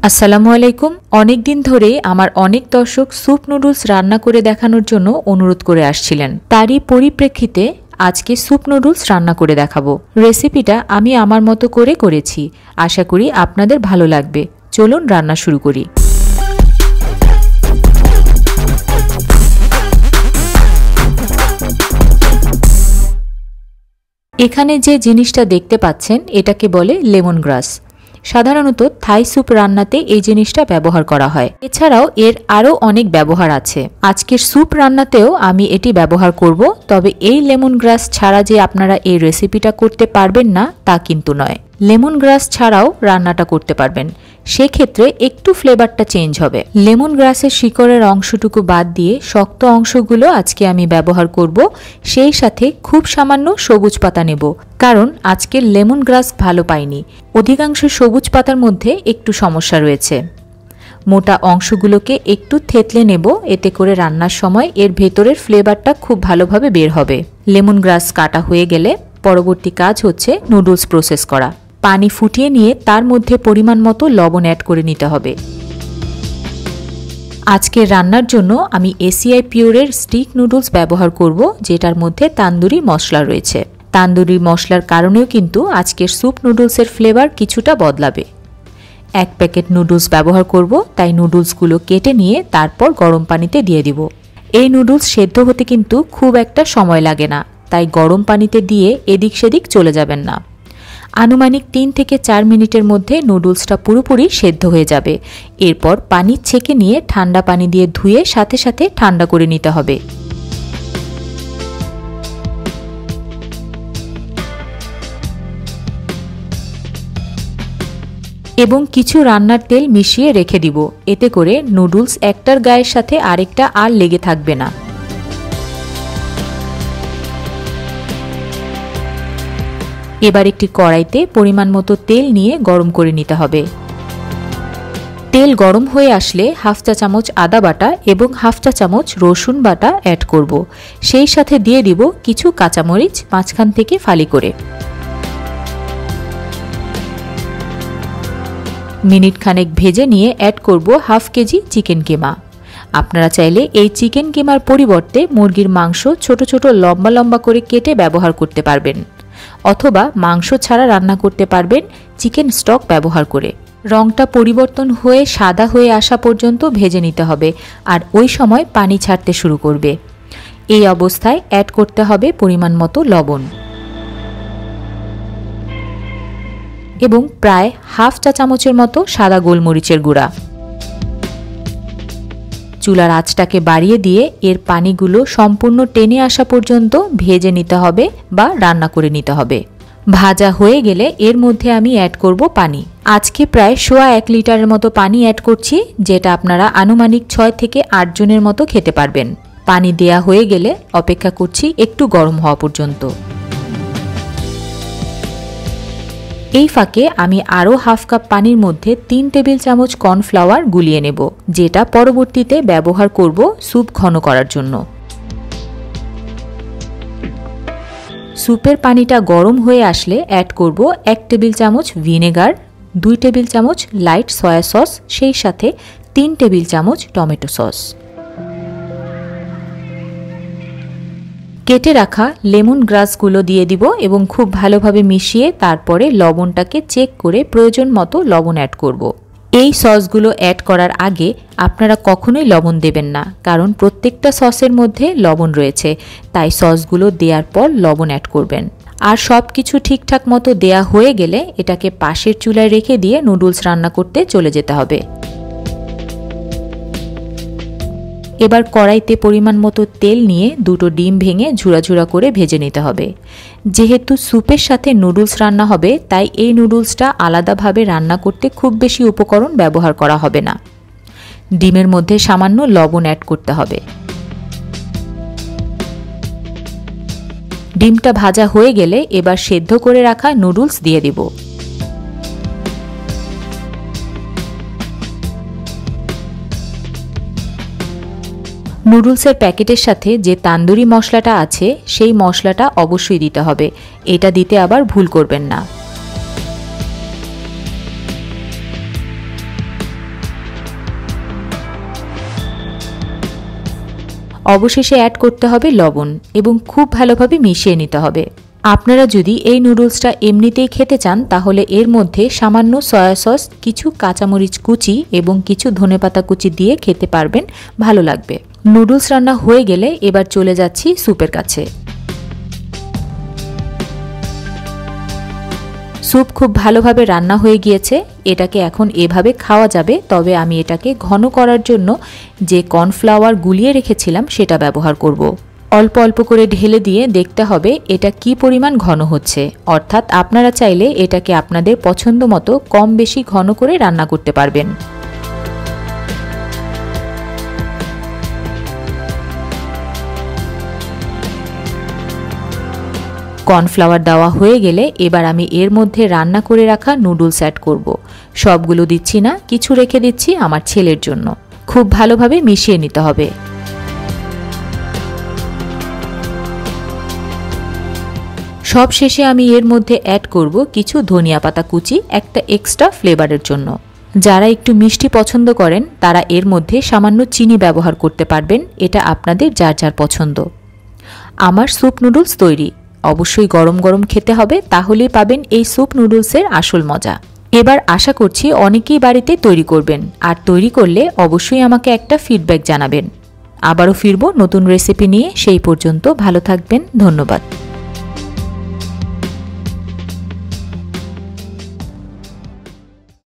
আসসালামু আলাইকুম। অনেক দিন ধরে আমার অনেক দর্শক স্যুপ নুডলস রান্না করে দেখানোর জন্য অনুরোধ করে আসছিলেন। তারই পরিপ্রেক্ষিতে আজকে স্যুপ নুডলস রান্না করে দেখাবো। রেসিপিটা আমি আমার মতো করে করেছি, আশা করি আপনাদের ভালো লাগবে। চলুন রান্না শুরু করি। এখানে যে জিনিসটা দেখতে পাচ্ছেন এটাকে বলে লেমন গ্রাস। সাধারণত থাই স্যুপ রান্নাতে এই জিনিসটা ব্যবহার করা হয়। এছাড়াও এর আরও অনেক ব্যবহার আছে। আজকের স্যুপ রান্নাতেও আমি এটি ব্যবহার করব, তবে এই লেমন গ্রাস ছাড়া যে আপনারা এই রেসিপিটা করতে পারবেন না তা কিন্তু নয়। লেমন গ্রাস ছাড়াও রান্নাটা করতে পারবেন, সেক্ষেত্রে একটু ফ্লেভারটা চেঞ্জ হবে। লেমন গ্রাসের শিকড়ের অংশটুকু বাদ দিয়ে শক্ত অংশগুলো আজকে আমি ব্যবহার করব। সেই সাথে খুব সামান্য সবুজ পাতা নেব, কারণ আজকের লেমন গ্রাস ভালো পাইনি। অধিকাংশ সবুজ পাতার মধ্যে একটু সমস্যা রয়েছে। মোটা অংশগুলোকে একটু থেতলে নেব, এতে করে রান্নার সময় এর ভেতরের ফ্লেভারটা খুব ভালোভাবে বের হবে। লেমন গ্রাস কাটা হয়ে গেলে পরবর্তী কাজ হচ্ছে নুডলস প্রসেস করা। পানি ফুটিয়ে নিয়ে তার মধ্যে পরিমাণ মতো লবণ অ্যাড করে নিতে হবে। আজকের রান্নার জন্য আমি এসিআই পিওরের স্টিক নুডলস ব্যবহার করব, যেটার মধ্যে তান্দুরি মশলা রয়েছে। তান্দুরি মশলার কারণেও কিন্তু আজকের স্যুপ নুডলসের ফ্লেভার কিছুটা বদলাবে। 1 প্যাকেট নুডলস ব্যবহার করব, তাই নুডলসগুলো কেটে নিয়ে তারপর গরম পানিতে দিয়ে দিব। এই নুডলস সেদ্ধ হতে কিন্তু খুব একটা সময় লাগে না, তাই গরম পানিতে দিয়ে এদিক সেদিক চলে যাবেন না। আনুমানিক 3 থেকে 4 মিনিটের মধ্যে নুডলসটা পুরোপুরি সেদ্ধ হয়ে যাবে। এরপর পানি ছেঁকে নিয়ে ঠান্ডা পানি দিয়ে ধুয়ে সাথে সাথে ঠান্ডা করে নিতে হবে। এবং কিছু রান্নার তেল মিশিয়ে রেখে দিব, এতে করে নুডলস একটার গায়ের সাথে আরেকটা আর লেগে থাকবে না। এবার একটি কড়াইতে পরিমাণ মতো তেল নিয়ে গরম করে নিতে হবে। তেল গরম হয়ে আসলে 1/2 চা চামচ আদা বাটা এবং 1/2 চা চামচ রসুন বাটা অ্যাড করব। সেই সাথে দিয়ে দিব কিছু কাঁচামরিচ মাঝখান থেকে ফালি করে। মিনিট খানেক ভেজে নিয়ে অ্যাড করব 1/2 কেজি চিকেন কিমা। আপনারা চাইলে এই চিকেন কিমার পরিবর্তে মুরগির মাংস ছোট ছোট লম্বা লম্বা করে কেটে ব্যবহার করতে পারবেন, অথবা মাংস ছাড়া রান্না করতে পারবেন চিকেন স্টক ব্যবহার করে। রংটা পরিবর্তন হয়ে সাদা হয়ে আসা পর্যন্ত ভেজে নিতে হবে, আর ওই সময় পানি ছাড়তে শুরু করবে। এই অবস্থায় অ্যাড করতে হবে পরিমাণ মতো লবণ এবং প্রায় 1/2 চা চামচের মতো সাদা গোলমরিচের গুঁড়া। চুলার আঁচটাকে বাড়িয়ে দিয়ে এর পানিগুলো সম্পূর্ণ টেনে আসা পর্যন্ত ভেজে নিতে হবে বা রান্না করে নিতে হবে। ভাজা হয়ে গেলে এর মধ্যে আমি অ্যাড করব পানি। আজকে প্রায় 1.25 লিটারের মতো পানি অ্যাড করছি, যেটা আপনারা আনুমানিক 6 থেকে 8 জনের মতো খেতে পারবেন। পানি দেয়া হয়ে গেলে অপেক্ষা করছি একটু গরম হওয়া পর্যন্ত। এই ফাঁকে আমি আরও 1/2 কাপ পানির মধ্যে 3 টেবিল চামচ কর্নফ্লাওয়ার গুলিয়ে নেব, যেটা পরবর্তীতে ব্যবহার করব স্যুপ ঘন করার জন্য। স্যুপের পানিটা গরম হয়ে আসলে অ্যাড করব 1 টেবিল চামচ ভিনেগার, 2 টেবিল চামচ লাইট সয়া সস, সেই সাথে 3 টেবিল চামচ টমেটো সস। কেটে রাখা লেমন গ্রাসগুলো দিয়ে দিব এবং খুব ভালোভাবে মিশিয়ে তারপরে লবণটাকে চেক করে প্রয়োজন মতো লবণ অ্যাড করব। এই সসগুলো অ্যাড করার আগে আপনারা কখনোই লবণ দেবেন না, কারণ প্রত্যেকটা সসের মধ্যে লবণ রয়েছে, তাই সসগুলো দেওয়ার পর লবণ অ্যাড করবেন। আর সব কিছু ঠিকঠাক মতো দেয়া হয়ে গেলে এটাকে পাশের চুলায় রেখে দিয়ে নুডলস রান্না করতে চলে যেতে হবে। এবার কড়াইতে পরিমাণ মতো তেল নিয়ে 2টো ডিম ভেঙে ঝুরা ঝুরা করে ভেজে নিতে হবে। যেহেতু স্যুপের সাথে নুডলস রান্না হবে, তাই এই নুডলসটা আলাদাভাবে রান্না করতে খুব বেশি উপকরণ ব্যবহার করা হবে না। ডিমের মধ্যে সামান্য লবণ অ্যাড করতে হবে। ডিমটা ভাজা হয়ে গেলে এবার সেদ্ধ করে রাখা নুডলস দিয়ে দিব। নুডলসের প্যাকেটের সাথে যে তান্দুরি মশলাটা আছে সেই মশলাটা অবশ্যই দিতে হবে, এটা দিতে আবার ভুল করবেন না। অবশেষে অ্যাড করতে হবে লবণ এবং খুব ভালোভাবে মিশিয়ে নিতে হবে। আপনারা যদি এই নুডলসটা এমনিতেই খেতে চান তাহলে এর মধ্যে সামান্য সয়া সস, কিছু কাঁচামরিচ কুচি এবং কিছু ধনেপাতা কুচি দিয়ে খেতে পারবেন, ভালো লাগবে। নুডলস রান্না হয়ে গেলে এবার চলে যাচ্ছি স্যুপের কাছে। স্যুপ খুব ভালোভাবে রান্না হয়ে গিয়েছে। এটাকে এখন এভাবে খাওয়া যাবে, তবে আমি এটাকে ঘন করার জন্য যে কর্নফ্লাওয়ার গুলিয়ে রেখেছিলাম সেটা ব্যবহার করব। অল্প অল্প করে ঢেলে দিয়ে দেখতে হবে এটা কি পরিমাণ ঘন হচ্ছে, অর্থাৎ আপনারা চাইলে এটাকে আপনাদের পছন্দ মতো কম বেশি ঘন করে রান্না করতে পারবেন। কর্নফ্লাওয়ার দেওয়া হয়ে গেলে এবার আমি এর মধ্যে রান্না করে রাখা নুডলস অ্যাড করব। সবগুলো দিচ্ছি না, কিছু রেখে দিচ্ছি আমার ছেলের জন্য। খুব ভালোভাবে মিশিয়ে নিতে হবে। সব শেষে আমি এর মধ্যে অ্যাড করব কিছু ধনিয়া পাতা কুচি, একটা এক্সট্রা ফ্লেভারের জন্য। যারা একটু মিষ্টি পছন্দ করেন তারা এর মধ্যে সামান্য চিনি ব্যবহার করতে পারবেন, এটা আপনাদের যার যার পছন্দ। আমার স্যুপ নুডলস তৈরি। অবশ্যই গরম গরম খেতে হবে, তাহলেই পাবেন এই স্যুপ নুডলসের আসল মজা। এবার আশা করছি অনেকেই বাড়িতে তৈরি করবেন, আর তৈরি করলে অবশ্যই আমাকে একটা ফিডব্যাক জানাবেন। আবারও ফিরবো নতুন রেসিপি নিয়ে, সেই পর্যন্ত ভালো থাকবেন। ধন্যবাদ।